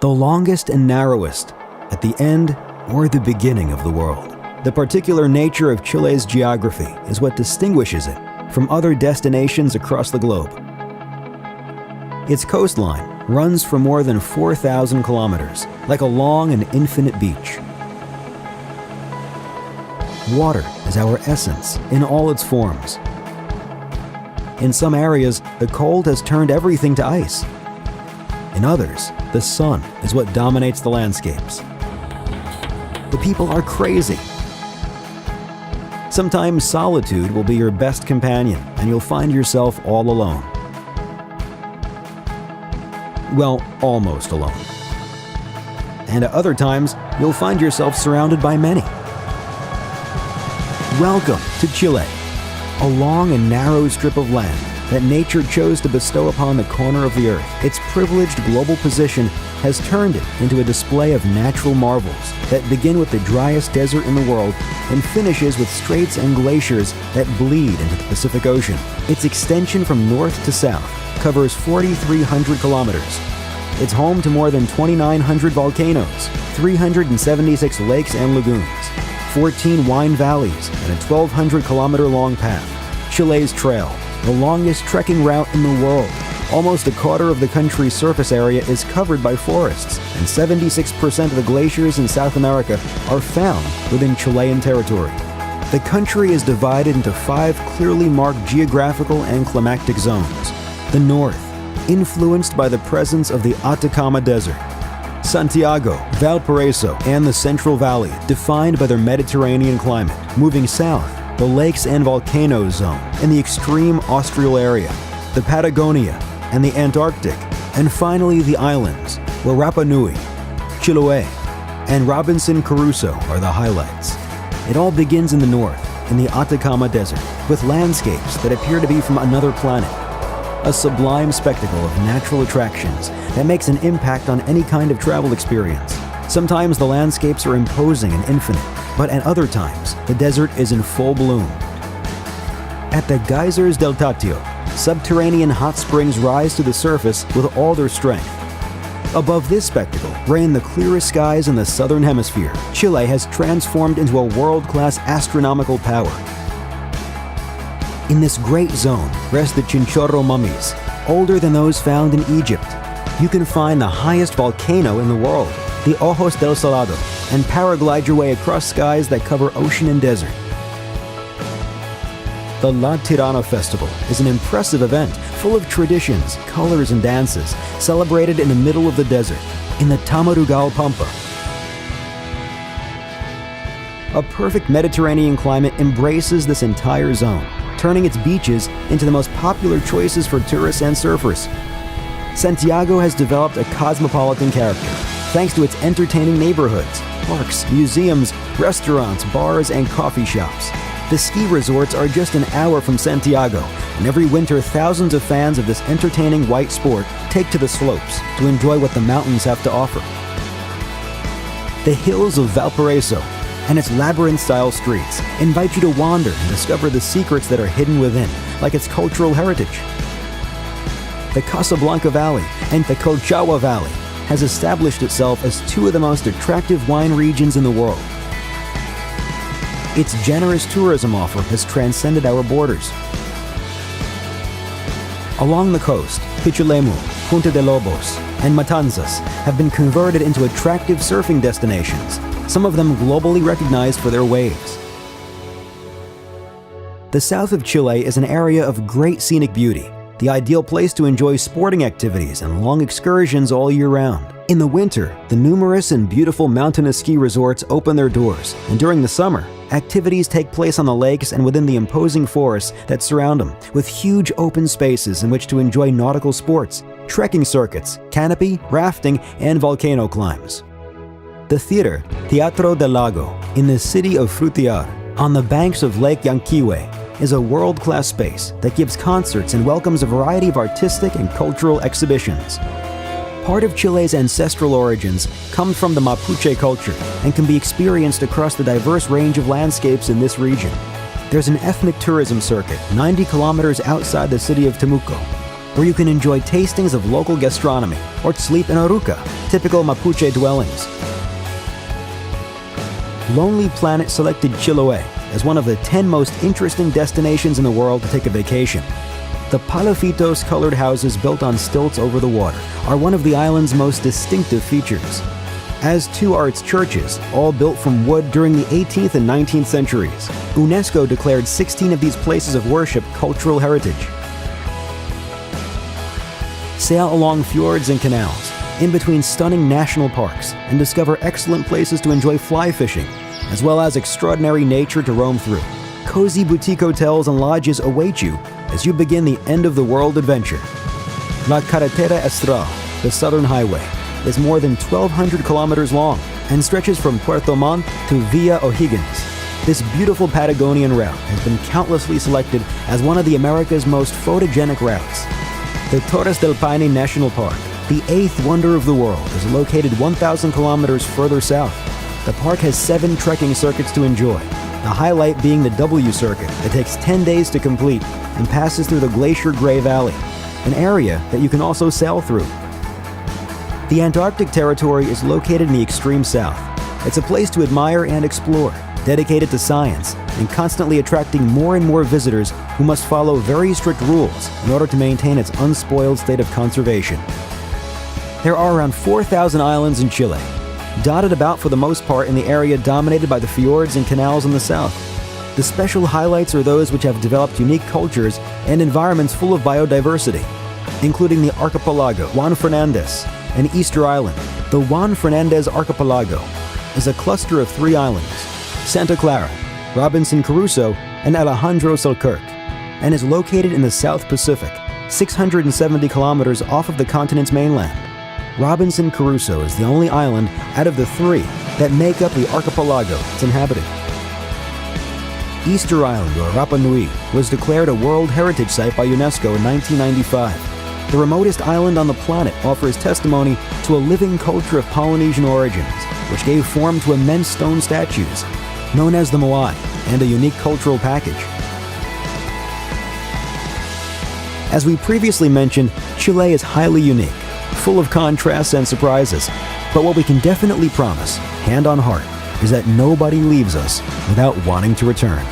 the longest and narrowest, at the end or the beginning of the world. The particular nature of Chile's geography is what distinguishes it from other destinations across the globe. Its coastline runs for more than 4,000 kilometers, like a long and infinite beach. Water is our essence in all its forms. In some areas, the cold has turned everything to ice. In others, the sun is what dominates the landscapes. The people are crazy. Sometimes solitude will be your best companion, and you'll find yourself all alone. Well, almost alone. And at other times, you'll find yourself surrounded by many. Welcome to Chile, a long and narrow strip of land that nature chose to bestow upon the corner of the earth. Its privileged global position has turned it into a display of natural marvels that begin with the driest desert in the world and finishes with straits and glaciers that bleed into the Pacific Ocean. Its extension from north to south covers 4,300 kilometers. It's home to more than 2,900 volcanoes, 376 lakes and lagoons, 14 wine valleys, and a 1,200-kilometer-long path, Chile's Trail, the longest trekking route in the world. Almost a quarter of the country's surface area is covered by forests, and 76% of the glaciers in South America are found within Chilean territory. The country is divided into 5 clearly marked geographical and climatic zones. The north, influenced by the presence of the Atacama Desert. Santiago, Valparaiso, and the Central Valley, defined by their Mediterranean climate. Moving south, the lakes and volcanoes zone in the extreme austral area, the Patagonia, and the Antarctic, and finally the islands, where Rapa Nui, Chiloé, and Robinson Crusoe are the highlights. It all begins in the north, in the Atacama Desert, with landscapes that appear to be from another planet. A sublime spectacle of natural attractions that makes an impact on any kind of travel experience. Sometimes the landscapes are imposing and infinite, but at other times, the desert is in full bloom. At the geysers del Tatio, subterranean hot springs rise to the surface with all their strength. Above this spectacle reign the clearest skies in the southern hemisphere. Chile has transformed into a world-class astronomical power. In this great zone rest the Chinchorro mummies, older than those found in Egypt. You can find the highest volcano in the world, the Ojos del Salado, and paraglide your way across skies that cover ocean and desert. The La Tirana Festival is an impressive event full of traditions, colors, and dances, celebrated in the middle of the desert, in the Tamarugal Pampa. A perfect Mediterranean climate embraces this entire zone, turning its beaches into the most popular choices for tourists and surfers. Santiago has developed a cosmopolitan character, thanks to its entertaining neighborhoods, parks, museums, restaurants, bars, and coffee shops. The ski resorts are just an hour from Santiago, and every winter thousands of fans of this entertaining white sport take to the slopes to enjoy what the mountains have to offer. The hills of Valparaiso and its labyrinth-style streets invite you to wander and discover the secrets that are hidden within, like its cultural heritage. The Casablanca Valley and the Colchagua Valley has established itself as 2 of the most attractive wine regions in the world. Its generous tourism offer has transcended our borders. Along the coast, Pichilemu, Punta de Lobos, and Matanzas have been converted into attractive surfing destinations, some of them globally recognized for their waves. The south of Chile is an area of great scenic beauty, the ideal place to enjoy sporting activities and long excursions all year round. In the winter, the numerous and beautiful mountainous ski resorts open their doors, and during the summer, activities take place on the lakes and within the imposing forests that surround them, with huge open spaces in which to enjoy nautical sports, trekking circuits, canopy, rafting, and volcano climbs. The theater, Teatro del Lago, in the city of Frutillar, on the banks of Lake Yanquihue, is a world-class space that gives concerts and welcomes a variety of artistic and cultural exhibitions. Part of Chile's ancestral origins comes from the Mapuche culture and can be experienced across the diverse range of landscapes in this region. There's an ethnic tourism circuit 90 kilometers outside the city of Temuco. where you can enjoy tastings of local gastronomy or sleep in oruca, typical Mapuche dwellings. Lonely Planet selected Chiloé as one of the 10 most interesting destinations in the world to take a vacation. The palafitos-colored houses built on stilts over the water are one of the island's most distinctive features, as too are its churches, all built from wood during the 18th and 19th centuries. UNESCO declared 16 of these places of worship cultural heritage. Sail along fjords and canals, in between stunning national parks, and discover excellent places to enjoy fly fishing, as well as extraordinary nature to roam through. Cozy boutique hotels and lodges await you as you begin the end-of-the-world adventure. La Carretera Austral, the Southern Highway, is more than 1,200 kilometers long and stretches from Puerto Montt to Villa O'Higgins. This beautiful Patagonian route has been countlessly selected as one of the America's most photogenic routes. The Torres del Paine National Park, the 8th wonder of the world, is located 1,000 kilometers further south. The park has 7 trekking circuits to enjoy, the highlight being the W Circuit that takes 10 days to complete and passes through the Glacier Gray Valley, an area that you can also sail through. The Antarctic Territory is located in the extreme south. It's a place to admire and explore, dedicated to science and constantly attracting more and more visitors who must follow very strict rules in order to maintain its unspoiled state of conservation. There are around 4,000 islands in Chile, dotted about for the most part in the area dominated by the fjords and canals in the south. The special highlights are those which have developed unique cultures and environments full of biodiversity, including the archipelago Juan Fernandez and Easter Island. The Juan Fernandez Archipelago is a cluster of 3 islands, Santa Clara, Robinson Crusoe, and Alejandro Selkirk, and is located in the South Pacific, 670 kilometers off of the continent's mainland. Robinson Crusoe is the only island out of the 3 that make up the archipelago it's inhabited. Easter Island, or Rapa Nui, was declared a World Heritage Site by UNESCO in 1995. The remotest island on the planet offers testimony to a living culture of Polynesian origins, which gave form to immense stone statues, known as the Moai, and a unique cultural package. As we previously mentioned, Chile is highly unique, full of contrasts and surprises, but what we can definitely promise, hand on heart, is that nobody leaves us without wanting to return.